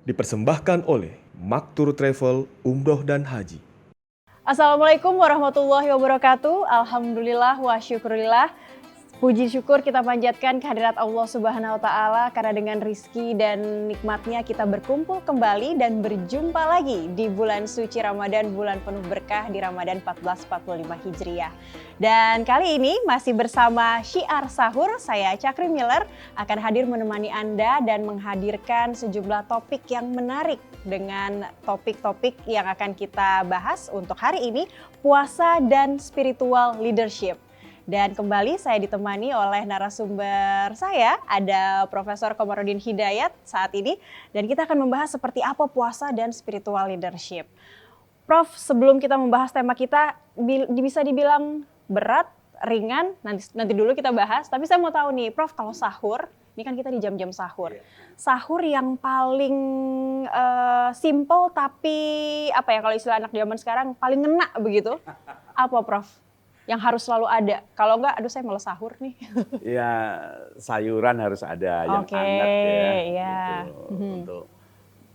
dipersembahkan oleh Maktur Travel, Umroh dan Haji. Assalamualaikum warahmatullahi wabarakatuh. Alhamdulillah wa syukurillah. Puji syukur kita panjatkan kehadirat Allah Subhanahu wa Ta'ala karena dengan rizki dan nikmatnya kita berkumpul kembali dan berjumpa lagi di bulan suci Ramadan, bulan penuh berkah di Ramadan 1445 Hijriah. Dan kali ini masih bersama Syiar Sahur, saya Cakri Miller akan hadir menemani Anda dan menghadirkan sejumlah topik yang menarik dengan topik-topik yang akan kita bahas untuk hari ini, puasa dan spiritual leadership. Dan kembali saya ditemani oleh narasumber saya, ada Profesor Komarudin Hidayat saat ini. Dan kita akan membahas seperti apa puasa dan spiritual leadership. Prof, sebelum kita membahas tema kita, bisa dibilang berat, ringan, nanti dulu kita bahas. Tapi saya mau tahu nih, Prof, kalau sahur, ini kan kita di jam-jam sahur. Sahur yang paling simple tapi apa ya, kalau istilah anak zaman sekarang, paling ngena begitu. Apa, Prof? Yang harus selalu ada. Kalau enggak, aduh saya malas sahur nih. Ya, sayuran harus ada yang hangat ya. Iya. Gitu, untuk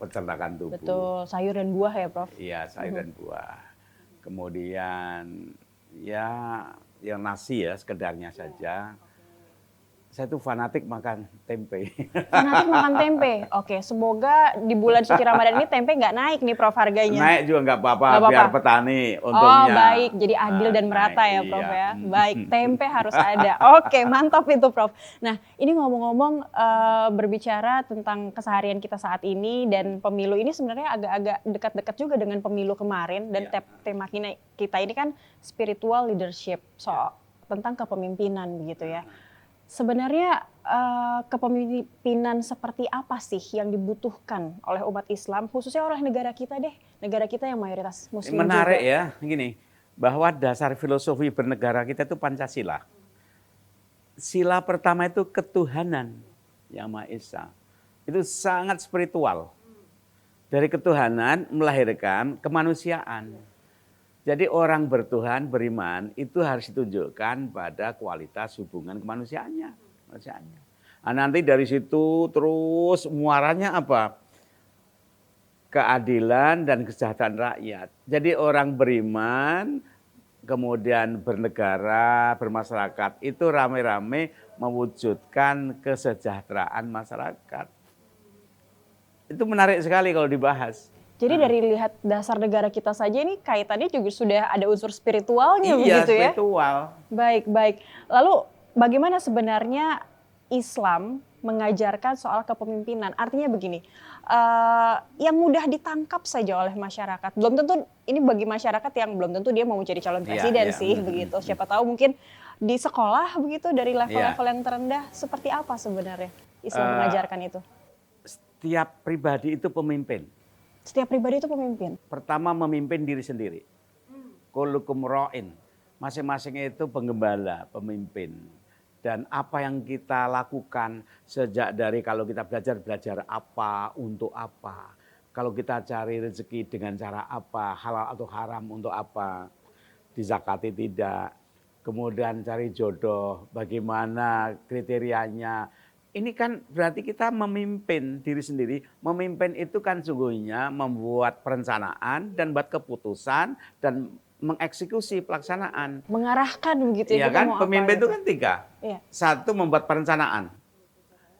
pencernaan tubuh. Betul, sayur dan buah ya, Prof? Iya, sayur dan buah. Kemudian ya yang nasi ya sekedarnya saja. Saya tuh fanatik makan tempe. Fanatik makan tempe. Oke, semoga di bulan suci Ramadan ini tempe nggak naik nih, Prof, harganya. Naik juga nggak apa-apa, biar petani untungnya. Oh, baik. Jadi adil dan merata ya, Prof, iya. ya. Baik, tempe harus ada. Oke, mantap itu, Prof. Nah, ini ngomong-ngomong berbicara tentang keseharian kita saat ini dan pemilu ini sebenarnya agak-agak dekat-dekat juga dengan pemilu kemarin. Dan tema kita ini kan spiritual leadership, tentang kepemimpinan begitu ya. Sebenarnya kepemimpinan seperti apa sih yang dibutuhkan oleh umat Islam, khususnya oleh negara kita deh, negara kita yang mayoritas Muslim. Menarik juga. Ya, gini, bahwa dasar filosofi bernegara kita itu Pancasila. Sila pertama itu ketuhanan yang Maha Esa. Itu sangat spiritual. Dari ketuhanan melahirkan kemanusiaan. Jadi orang bertuhan, beriman, itu harus ditunjukkan pada kualitas hubungan kemanusiaannya. Nah, nanti dari situ terus muaranya apa? Keadilan dan kesejahteraan rakyat. Jadi orang beriman, kemudian bernegara, bermasyarakat, itu rame-rame mewujudkan kesejahteraan masyarakat. Itu menarik sekali kalau dibahas. Jadi dari lihat dasar negara kita saja ini kaitannya juga sudah ada unsur spiritualnya begitu ya? Iya, spiritual. Baik. Lalu bagaimana sebenarnya Islam mengajarkan soal kepemimpinan? Artinya begini, yang mudah ditangkap saja oleh masyarakat. Belum tentu, ini bagi masyarakat yang belum tentu dia mau menjadi calon presiden sih begitu. Siapa tahu mungkin di sekolah begitu dari level-level yang terendah. Seperti apa sebenarnya Islam mengajarkan itu? Setiap pribadi itu pemimpin. Setiap pribadi itu pemimpin. Pertama memimpin diri sendiri. Kullukum ra'in. Masing-masing itu penggembala, pemimpin. Dan apa yang kita lakukan sejak dari kalau kita belajar apa, untuk apa. Kalau kita cari rezeki dengan cara apa, halal atau haram untuk apa. Dizakati tidak. Kemudian cari jodoh, bagaimana kriterianya. Ini kan berarti kita memimpin diri sendiri. Memimpin itu kan sungguhnya membuat perencanaan dan buat keputusan dan mengeksekusi pelaksanaan. Mengarahkan begitu ya. Iya kan, pemimpin itu kan tiga. Iya. Satu, membuat perencanaan.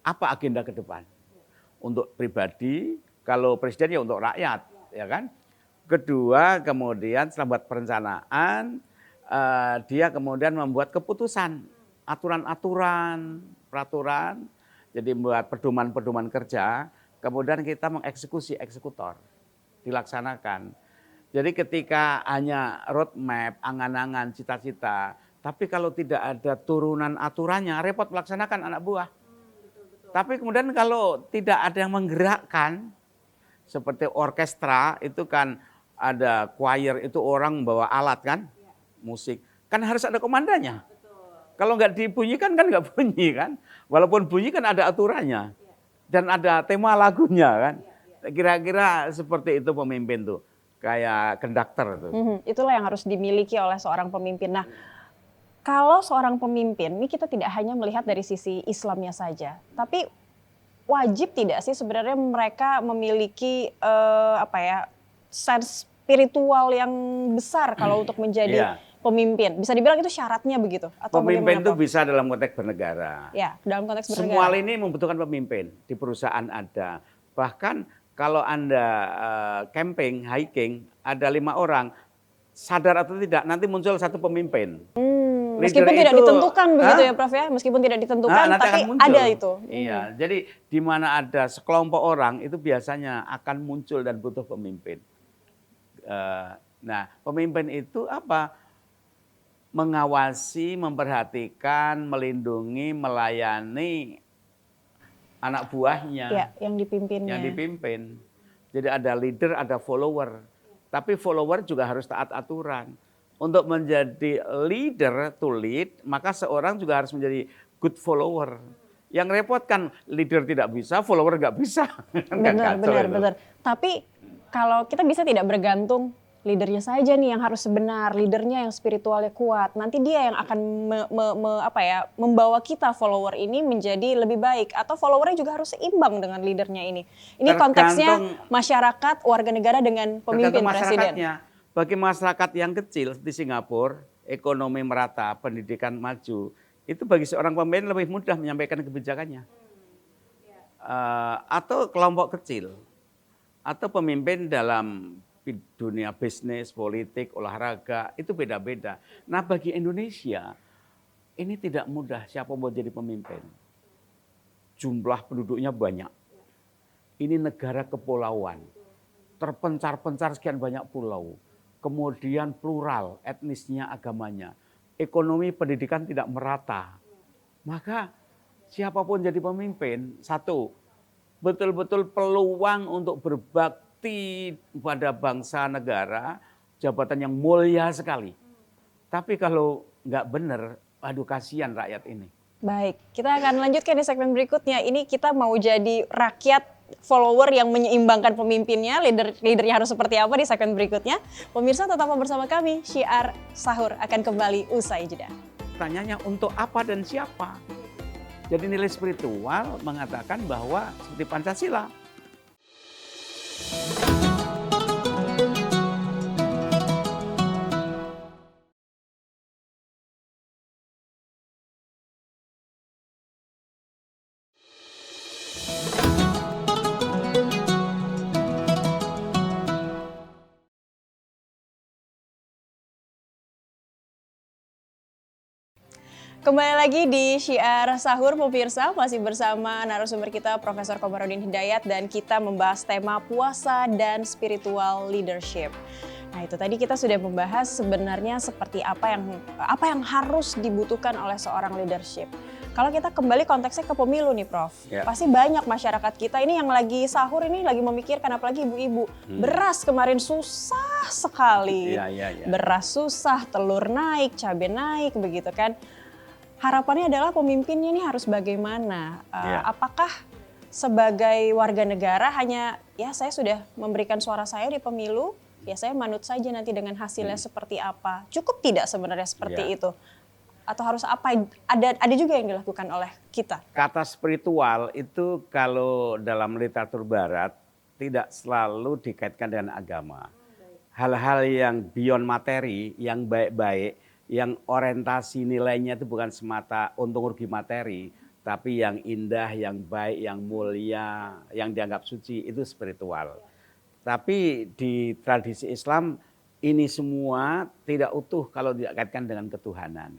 Apa agenda ke depan? Untuk pribadi, kalau presiden ya untuk rakyat, ya kan. Kedua, kemudian setelah buat perencanaan, dia kemudian membuat keputusan, aturan-aturan, peraturan. Jadi membuat pedoman-pedoman kerja, kemudian kita mengeksekusi, eksekutor, dilaksanakan. Jadi ketika hanya roadmap, angan-angan, cita-cita, tapi kalau tidak ada turunan aturannya, repot melaksanakan anak buah. Tapi kemudian kalau tidak ada yang menggerakkan, seperti orkestra, itu kan ada choir, itu orang bawa alat kan, musik. Kan harus ada komandannya. Kalau nggak dibunyikan kan nggak bunyi kan. Walaupun bunyi kan ada aturannya. Dan ada tema lagunya kan. Kira-kira seperti itu pemimpin tuh. Kayak konduktor tuh. Itulah yang harus dimiliki oleh seorang pemimpin. Nah, kalau seorang pemimpin, ini kita tidak hanya melihat dari sisi Islamnya saja. Tapi wajib tidak sih sebenarnya mereka memiliki sense spiritual yang besar kalau untuk menjadi Iya. pemimpin? Bisa dibilang itu syaratnya begitu atau Pemimpin bagaimana, itu Prof? bisa dalam konteks bernegara. Ya, dalam konteks Semua bernegara. lini membutuhkan pemimpin. Di perusahaan ada. Bahkan kalau Anda camping, hiking, ada 5 orang, sadar atau tidak, nanti muncul satu pemimpin. Meskipun Leader tidak itu, ditentukan begitu Hah? ya Prof ya, meskipun tidak ditentukan nanti tapi akan muncul. ada itu. Iya, jadi di mana ada sekelompok orang itu biasanya akan muncul dan butuh pemimpin. Nah, pemimpin itu apa? Mengawasi, memperhatikan, melindungi, melayani anak buahnya Ya, yang dipimpinnya. yang dipimpin. Jadi ada leader, ada follower. Tapi follower juga harus taat aturan. Untuk menjadi leader to lead, maka seorang juga harus menjadi good follower. Yang repot kan leader tidak bisa, follower nggak bisa. Benar. Tapi kalau kita bisa tidak bergantung leadernya saja nih yang harus benar, leadernya yang spiritualnya kuat. Nanti dia yang akan membawa kita follower ini menjadi lebih baik, atau followernya juga harus seimbang dengan leadernya ini. Ini konteksnya masyarakat, warga negara dengan pemimpin presiden. Bagi masyarakat yang kecil di Singapura, ekonomi merata, pendidikan maju, itu bagi seorang pemimpin lebih mudah menyampaikan kebijakannya. Atau kelompok kecil, atau pemimpin dalam dunia bisnis, politik, olahraga, itu beda-beda. Nah, bagi Indonesia, ini tidak mudah siapa mau jadi pemimpin. Jumlah penduduknya banyak. Ini negara kepulauan, terpencar-pencar sekian banyak pulau. Kemudian plural, etnisnya, agamanya. Ekonomi pendidikan tidak merata. Maka siapapun jadi pemimpin, satu, betul-betul peluang untuk berbakti pada bangsa negara, jabatan yang mulia sekali. Tapi kalau nggak benar, aduh kasihan rakyat ini. Baik, kita akan lanjutkan di segmen berikutnya. Ini kita mau jadi rakyat follower yang menyeimbangkan pemimpinnya, leadernya harus seperti apa di segmen berikutnya. Pemirsa tetap bersama kami, Syiar Sahur akan kembali usai jeda. Tanyanya untuk apa dan siapa? Jadi nilai spiritual mengatakan bahwa seperti Pancasila. Kembali lagi di Syiar Sahur, pemirsa, masih bersama narasumber kita Profesor Komarudin Hidayat, dan kita membahas tema puasa dan spiritual leadership. Nah, itu tadi kita sudah membahas sebenarnya seperti apa yang harus dibutuhkan oleh seorang leadership. Kalau kita kembali konteksnya ke pemilu nih, Prof. Ya. Pasti banyak masyarakat kita ini yang lagi sahur ini lagi memikirkan, apalagi ibu-ibu. Beras kemarin susah sekali. Ya. Beras susah, telur naik, cabai naik, begitu kan. Harapannya adalah pemimpinnya ini harus bagaimana? Apakah sebagai warga negara hanya ya saya sudah memberikan suara saya di pemilu, ya saya manut saja nanti dengan hasilnya seperti apa? Cukup tidak sebenarnya seperti itu? Atau harus apa? Ada juga yang dilakukan oleh kita? Kata spiritual itu kalau dalam literatur barat tidak selalu dikaitkan dengan agama. Hal-hal yang beyond materi, yang baik-baik, yang orientasi nilainya itu bukan semata untung rugi materi, tapi yang indah, yang baik, yang mulia, yang dianggap suci, itu spiritual. Tapi di tradisi Islam ini semua tidak utuh kalau dikaitkan dengan ketuhanan.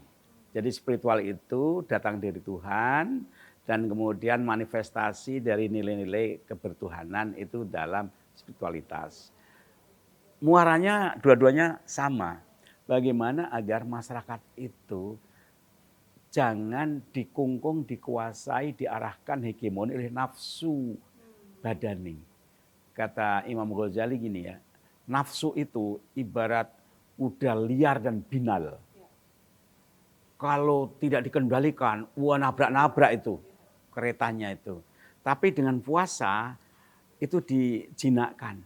Jadi spiritual itu datang dari Tuhan dan kemudian manifestasi dari nilai-nilai kebertuhanan itu dalam spiritualitas. Muaranya dua-duanya sama. Bagaimana agar masyarakat itu jangan dikungkung, dikuasai, diarahkan hegemoni oleh nafsu badani. Kata Imam Ghazali gini ya, nafsu itu ibarat kuda liar dan binal. Kalau tidak dikendalikan, nabrak-nabrak itu keretanya itu. Tapi dengan puasa itu dijinakkan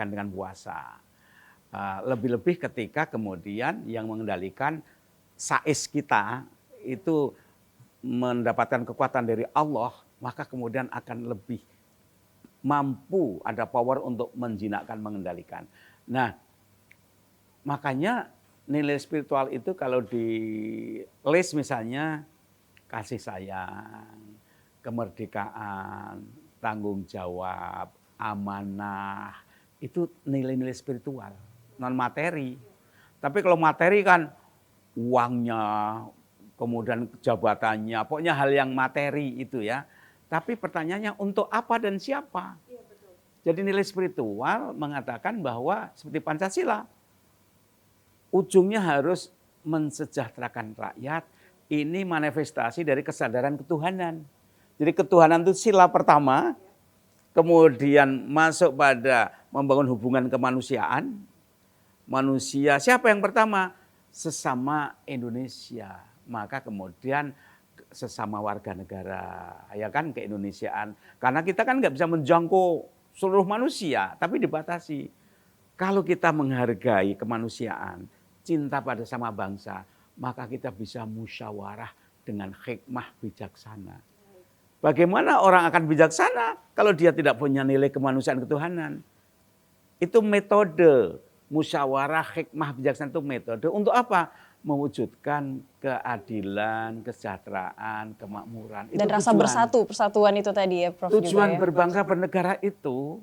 dengan puasa. Lebih-lebih ketika kemudian yang mengendalikan sais kita itu mendapatkan kekuatan dari Allah, maka kemudian akan lebih mampu, ada power untuk menjinakkan, mengendalikan. Nah, makanya nilai spiritual itu kalau di list misalnya kasih sayang, kemerdekaan, tanggung jawab, amanah, itu nilai-nilai spiritual, non materi. Tapi kalau materi kan uangnya, kemudian jabatannya, pokoknya hal yang materi itu ya. Tapi pertanyaannya untuk apa dan siapa? Jadi nilai spiritual mengatakan bahwa seperti Pancasila, ujungnya harus mensejahterakan rakyat. Ini manifestasi dari kesadaran ketuhanan. Jadi ketuhanan itu sila pertama, kemudian masuk pada membangun hubungan kemanusiaan. Manusia, siapa yang pertama? Sesama Indonesia. Maka kemudian sesama warga negara, ya kan, keindonesiaan. Karena kita kan nggak bisa menjangkau seluruh manusia, tapi dibatasi. Kalau kita menghargai kemanusiaan, cinta pada sama bangsa, maka kita bisa musyawarah dengan hikmah bijaksana. Bagaimana orang akan bijaksana kalau dia tidak punya nilai kemanusiaan ketuhanan? Itu metode musyawarah hikmah bijaksana, itu metode untuk apa? Mewujudkan keadilan, kesejahteraan, kemakmuran. Dan itu rasa bersatu, persatuan itu tadi ya Prof. Tujuan juga ya. berbangsa bernegara itu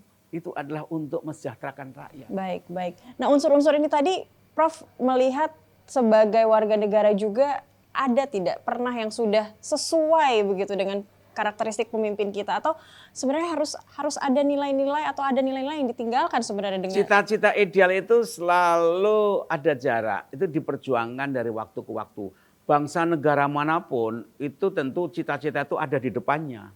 adalah untuk mensejahterakan rakyat. Baik, baik. Nah unsur-unsur ini tadi Prof melihat sebagai warga negara juga ada tidak pernah yang sudah sesuai begitu dengan karakteristik pemimpin kita, atau sebenarnya harus ada nilai-nilai atau ada nilai-nilai yang ditinggalkan sebenarnya dengan Cita-cita ideal itu selalu ada jarak, itu diperjuangkan dari waktu ke waktu. Bangsa negara manapun itu tentu cita-cita itu ada di depannya.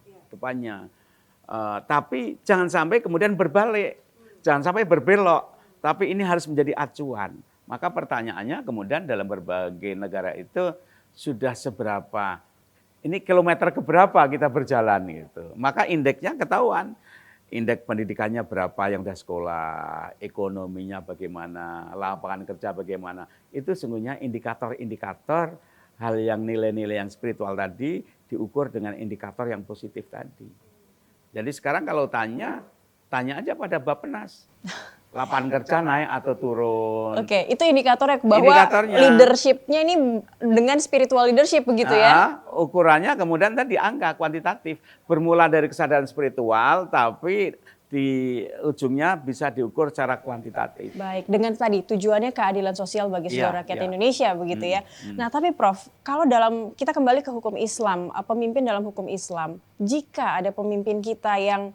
Tapi jangan sampai kemudian berbalik, jangan sampai berbelok, tapi ini harus menjadi acuan. Maka pertanyaannya kemudian dalam berbagai negara itu sudah seberapa, ini kilometer keberapa kita berjalan gitu. Maka indeksnya ketahuan. Indeks pendidikannya berapa yang sudah sekolah, ekonominya bagaimana, lapangan kerja bagaimana. Itu sungguhnya indikator-indikator hal yang nilai-nilai yang spiritual tadi diukur dengan indikator yang positif tadi. Jadi sekarang kalau tanya aja pada Bappenas. Lapangan kerja naik atau turun. Oke, itu indikatornya bahwa Indikatornya. leadership-nya ini dengan spiritual leadership begitu ya. Ukurannya kemudian tadi angka kuantitatif. Bermula dari kesadaran spiritual tapi di ujungnya bisa diukur secara kuantitatif. Baik, dengan tadi tujuannya keadilan sosial bagi seluruh rakyat Indonesia begitu ya. Nah, tapi Prof, kalau kita kembali ke hukum Islam, pemimpin dalam hukum Islam, jika ada pemimpin kita yang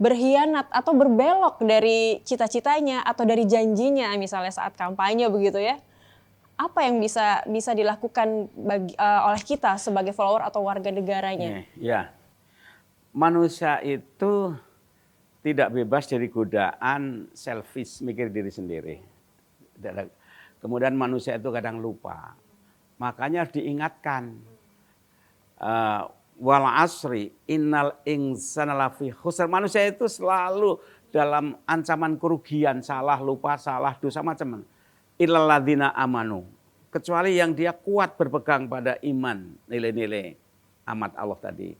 berkhianat atau berbelok dari cita-citanya atau dari janjinya misalnya saat kampanye begitu ya, apa yang bisa dilakukan oleh kita sebagai follower atau warga negaranya? Ya, manusia itu tidak bebas dari godaan selfish, mikir diri sendiri. Kemudian manusia itu kadang lupa, makanya diingatkan. Wal asri innal insana lafi khusr. Manusia itu selalu dalam ancaman kerugian, salah, lupa, salah, dosa macam-macam. Illal ladzina amanu. Kecuali yang dia kuat berpegang pada iman, nilai-nilai amat Allah tadi.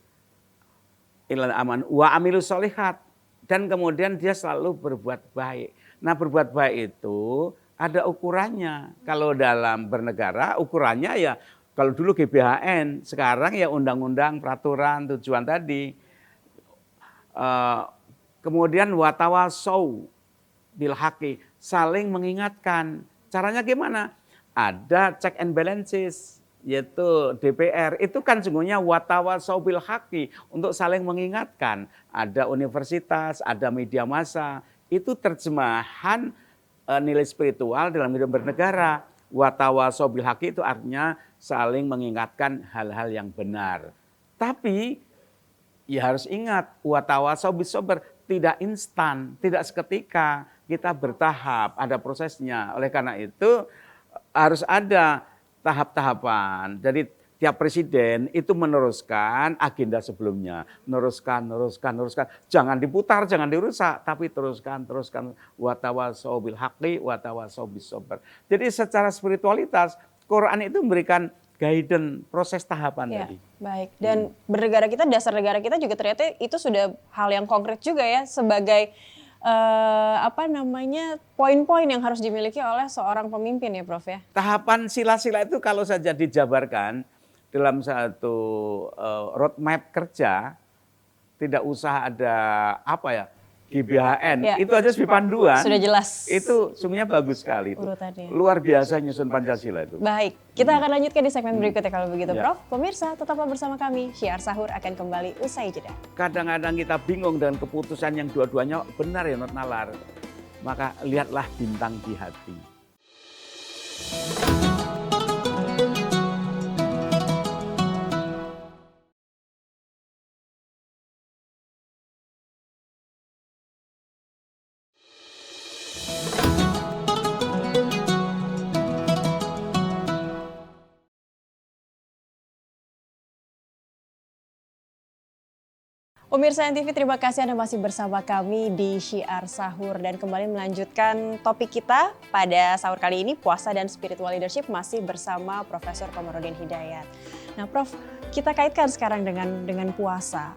Illal aman wa amilus sholihat, dan kemudian dia selalu berbuat baik. Nah, berbuat baik itu ada ukurannya. Kalau dalam bernegara ukurannya ya, kalau dulu GBHN, sekarang ya undang-undang, peraturan, tujuan tadi. Kemudian watawasau bil haqi, saling mengingatkan. Caranya gimana? Ada check and balances, yaitu DPR. Itu kan sungguhnya watawasau bil haqi, untuk saling mengingatkan. Ada universitas, ada media massa. Itu terjemahan nilai spiritual dalam hidup bernegara. Watawasau bil haqi itu artinya saling mengingatkan hal-hal yang benar. Tapi ya harus ingat, watawasau bis sabr, tidak instan, tidak seketika, kita bertahap, ada prosesnya. Oleh karena itu harus ada tahap-tahapan. Jadi tiap presiden itu meneruskan agenda sebelumnya, meneruskan. Jangan diputar, jangan dirusak, tapi teruskan. Watawasau bil haqqi, watawasau bis sabr. Jadi secara spiritualitas Quran itu memberikan guidance proses tahapan Ya, tadi. baik. Dan bernegara kita, dasar negara kita juga ternyata itu sudah hal yang konkret juga ya sebagai poin-poin yang harus dimiliki oleh seorang pemimpin ya Prof ya. Tahapan sila-sila itu kalau saja dijabarkan dalam satu roadmap kerja, tidak usah ada GBHN, Ya. itu aja sebagai panduan. Sudah jelas. Itu sungguhnya bagus sekali. Itu. Urutannya. Luar biasa nyusun Pancasila itu. Baik, kita akan lanjutkan di segmen berikutnya kalau begitu Ya. Prof. Pemirsa, tetaplah bersama kami. Syiar Sahur akan kembali usai jeda. Kadang-kadang kita bingung dengan keputusan yang dua-duanya benar ya Not Nalar. Maka lihatlah bintang di hati. Pemirsa NTV, terima kasih Anda masih bersama kami di Syiar Sahur dan kembali melanjutkan topik kita pada sahur kali ini, puasa dan spiritual leadership, masih bersama Profesor Komarudin Hidayat. Nah, Prof, kita kaitkan sekarang dengan puasa,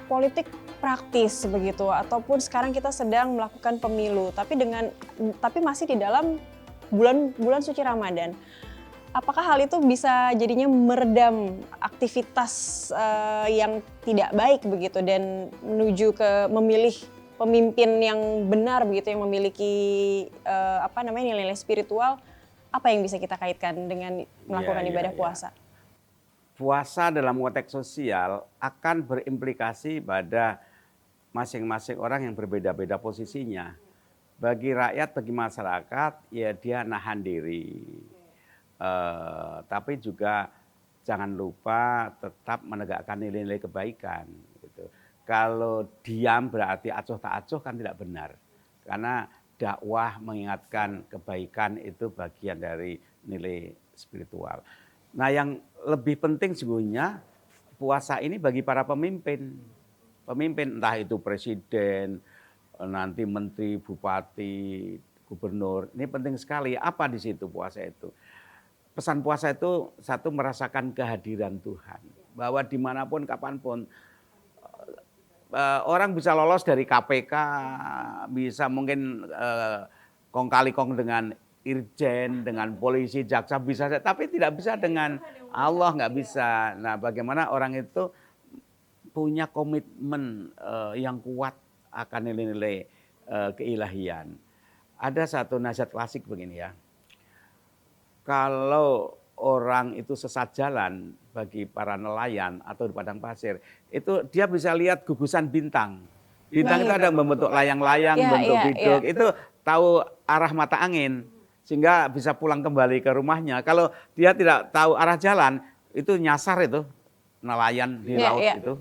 politik praktis begitu, ataupun sekarang kita sedang melakukan pemilu, tapi masih di dalam bulan suci Ramadan. Apakah hal itu bisa jadinya meredam aktivitas yang tidak baik begitu dan menuju ke memilih pemimpin yang benar begitu, yang memiliki nilai-nilai spiritual? Apa yang bisa kita kaitkan dengan melakukan ibadah puasa? Puasa dalam konteks sosial akan berimplikasi pada masing-masing orang yang berbeda-beda posisinya. Bagi rakyat, bagi masyarakat, ya dia nahan diri. Tapi juga jangan lupa tetap menegakkan nilai-nilai kebaikan. Gitu. Kalau diam berarti acuh tak acuh kan tidak benar. Karena dakwah mengingatkan kebaikan itu bagian dari nilai spiritual. Nah yang lebih penting sesungguhnya puasa ini bagi para pemimpin. Pemimpin entah itu presiden, nanti menteri, bupati, gubernur. Ini penting sekali. Apa di situ puasa itu? Pesan puasa itu satu, merasakan kehadiran Tuhan. Bahwa dimanapun, kapanpun, orang bisa lolos dari KPK, bisa mungkin kong kali kong dengan irjen, dengan polisi, jaksa, bisa, tapi tidak bisa dengan Allah, nggak bisa. Nah bagaimana orang itu punya komitmen yang kuat akan nilai-nilai keilahian. Ada satu nasihat klasik begini ya. Kalau orang itu sesat jalan bagi para nelayan atau di padang pasir, itu dia bisa lihat gugusan bintang. Bintang itu ada membentuk layang-layang, bentuk biduk, itu tahu arah mata angin sehingga bisa pulang kembali ke rumahnya. Kalau dia tidak tahu arah jalan, itu nyasar itu nelayan di laut itu.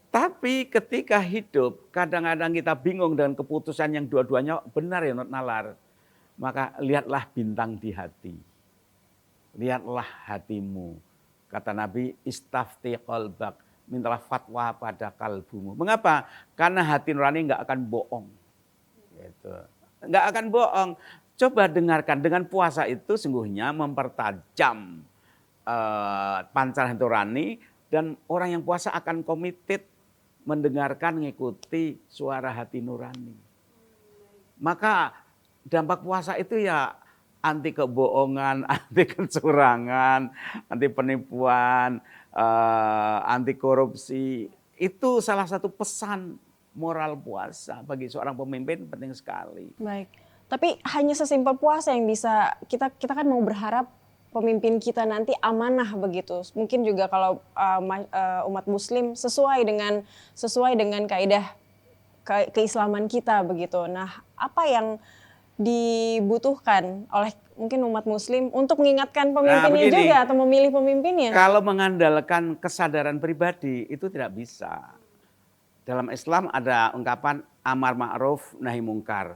Tapi ketika hidup, kadang-kadang kita bingung dengan keputusan yang dua-duanya benar ya Not Nalar. Maka lihatlah bintang di hati. Lihatlah hatimu. Kata Nabi, istafti qalbak, mintalah fatwa pada kalbumu. Mengapa? Karena hati nurani nggak akan bohong. Gitu. Nggak akan bohong. Coba dengarkan, dengan puasa itu sungguhnya mempertajam pancaran hati nurani, dan orang yang puasa akan komited mendengarkan, mengikuti suara hati nurani. Maka dampak puasa itu ya anti kebohongan, anti kecurangan, anti penipuan, anti korupsi. Itu salah satu pesan moral puasa bagi seorang pemimpin, penting sekali. Baik, tapi hanya sesimpel puasa yang bisa kita kan mau berharap pemimpin kita nanti amanah begitu. Mungkin juga kalau umat Muslim sesuai dengan kaidah keislaman kita begitu. Nah, apa yang dibutuhkan oleh mungkin umat Muslim untuk mengingatkan pemimpinnya juga atau memilih pemimpinnya? Kalau mengandalkan kesadaran pribadi itu tidak bisa. Dalam Islam ada ungkapan amar ma'ruf nahi mungkar,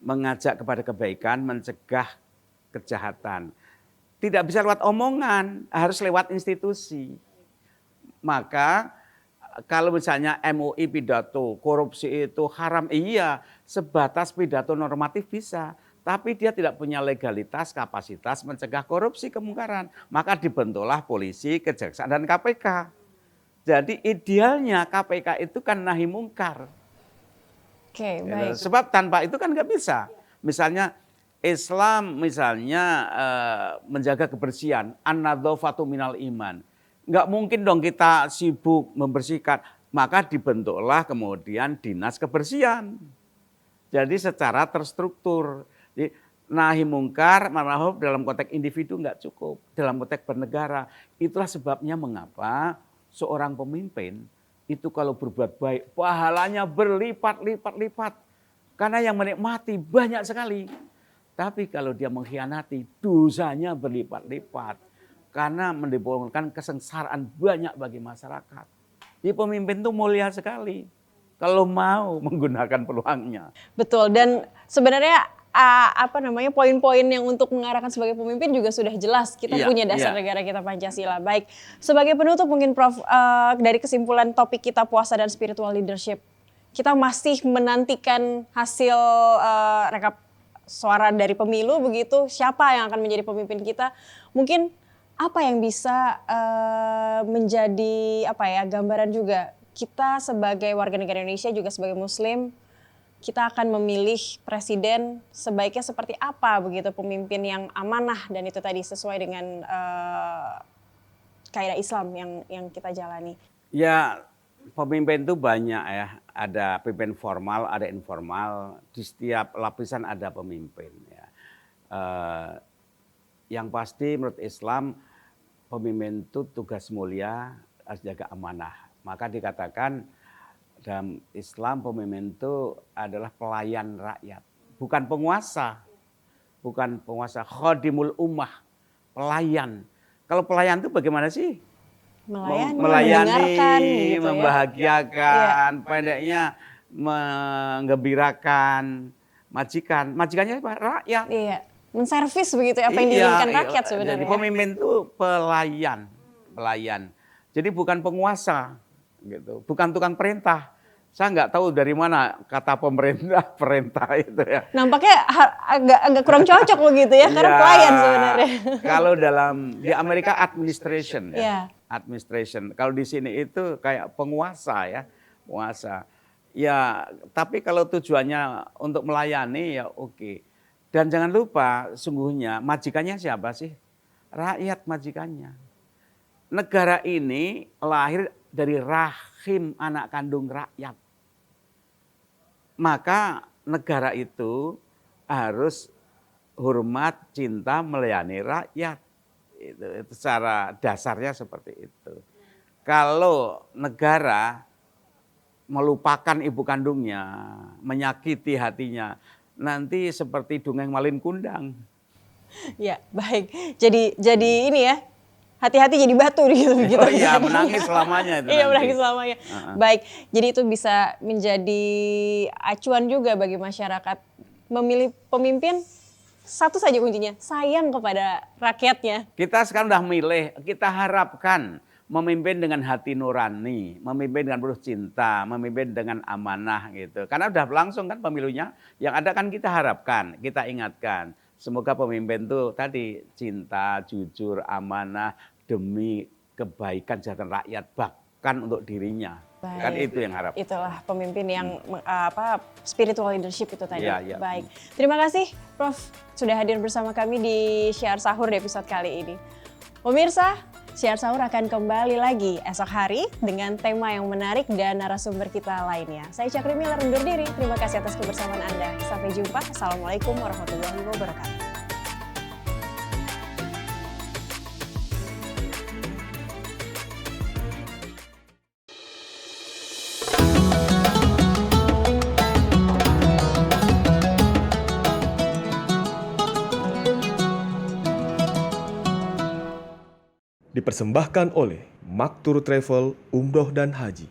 mengajak kepada kebaikan, mencegah kejahatan. Tidak bisa lewat omongan, harus lewat institusi. Maka kalau misalnya MUI pidato korupsi itu haram, iya, sebatas pidato normatif bisa. tapi dia tidak punya legalitas, kapasitas mencegah korupsi, kemungkaran. Maka dibentuklah polisi, kejaksaan, dan KPK. Jadi idealnya KPK itu kan nahi mungkar. Oke, baik. Sebab tanpa itu kan nggak bisa. Misalnya Islam menjaga kebersihan, an-nadzafatu minal iman. Nggak mungkin dong kita sibuk membersihkan. Maka dibentuklah kemudian dinas kebersihan. Jadi secara terstruktur. Jadi, nahi mungkar, ma'ruf dalam konteks individu nggak cukup. Dalam konteks bernegara. Itulah sebabnya mengapa seorang pemimpin itu kalau berbuat baik, pahalanya berlipat-lipat-lipat. Karena yang menikmati banyak sekali. Tapi kalau dia mengkhianati, dosanya berlipat-lipat. Karena menimbulkan kesengsaraan banyak bagi masyarakat. Jadi pemimpin itu mulia sekali. Kalau mau menggunakan peluangnya. Betul, dan sebenarnya poin-poin yang untuk mengarahkan sebagai pemimpin juga sudah jelas. Kita punya dasar negara kita Pancasila. Baik, sebagai penutup mungkin Prof, dari kesimpulan topik kita puasa dan spiritual leadership, kita masih menantikan hasil rekap suara dari pemilu begitu. Siapa yang akan menjadi pemimpin kita? Mungkin apa yang bisa menjadi gambaran juga kita sebagai warga negara Indonesia juga sebagai Muslim, kita akan memilih presiden sebaiknya seperti apa begitu, pemimpin yang amanah dan itu tadi sesuai dengan kaidah Islam yang kita jalani. Ya, pemimpin itu banyak ya. Ada pemimpin formal, ada informal. Di setiap lapisan ada pemimpin. Ya. Yang pasti menurut Islam pemimpin itu tugas mulia harus jaga amanah. Maka dikatakan dalam Islam pemimpin itu adalah pelayan rakyat, bukan penguasa. Bukan penguasa, khodimul ummah, pelayan. Kalau pelayan itu bagaimana sih? Melayani, gitu membahagiakan, ya. Pendeknya menggembirakan majikan. Majikannya apa? Rakyat. Iya, menservis begitu apa yang diinginkan rakyat sebenarnya. Jadi pemimpin itu pelayan. Jadi bukan penguasa. Gitu. Bukan tukang perintah. Saya nggak tahu dari mana kata perintah itu ya. Nampaknya agak kurang cocok begitu ya, karena pelayan sebenarnya. Kalau di Amerika administration ya. Yeah. Administration. Kalau di sini itu kayak penguasa ya, penguasa. Ya, tapi kalau tujuannya untuk melayani ya oke. Dan jangan lupa sungguhnya majikannya siapa sih? Rakyat majikannya. Negara ini lahir dari rahim anak kandung rakyat. Maka negara itu harus hormat, cinta, melayani rakyat. Itu secara dasarnya seperti itu. Kalau negara melupakan ibu kandungnya, menyakiti hatinya, nanti seperti dongeng Malin Kundang. Ya, baik. Jadi ini ya. Hati-hati jadi batu gitu. Oh iya, menangis selamanya itu. Iya, menangis selamanya. Baik, jadi itu bisa menjadi acuan juga bagi masyarakat. Memilih pemimpin, satu saja kuncinya, sayang kepada rakyatnya. Kita sekarang udah milih, kita harapkan memimpin dengan hati nurani, memimpin dengan penuh cinta, memimpin dengan amanah gitu. Karena udah langsung kan pemilunya, yang ada kan kita harapkan, kita ingatkan. Semoga pemimpin itu tadi cinta, jujur, amanah demi kebaikan sejahtera rakyat bahkan untuk dirinya. Baik. Kan itu yang harap. Itulah pemimpin yang spiritual leadership itu tadi. Ya, ya. Baik. Terima kasih Prof sudah hadir bersama kami di Syiar Sahur di episode kali ini. Pemirsa, Syiar Sahur akan kembali lagi esok hari dengan tema yang menarik dan narasumber kita lainnya. Saya Cakri Miller undur diri. Terima kasih atas kebersamaan Anda. Sampai jumpa. Assalamualaikum warahmatullahi wabarakatuh. Dipersembahkan oleh Maktur Travel, Umroh dan Haji.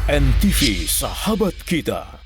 NTV Sahabat Kita.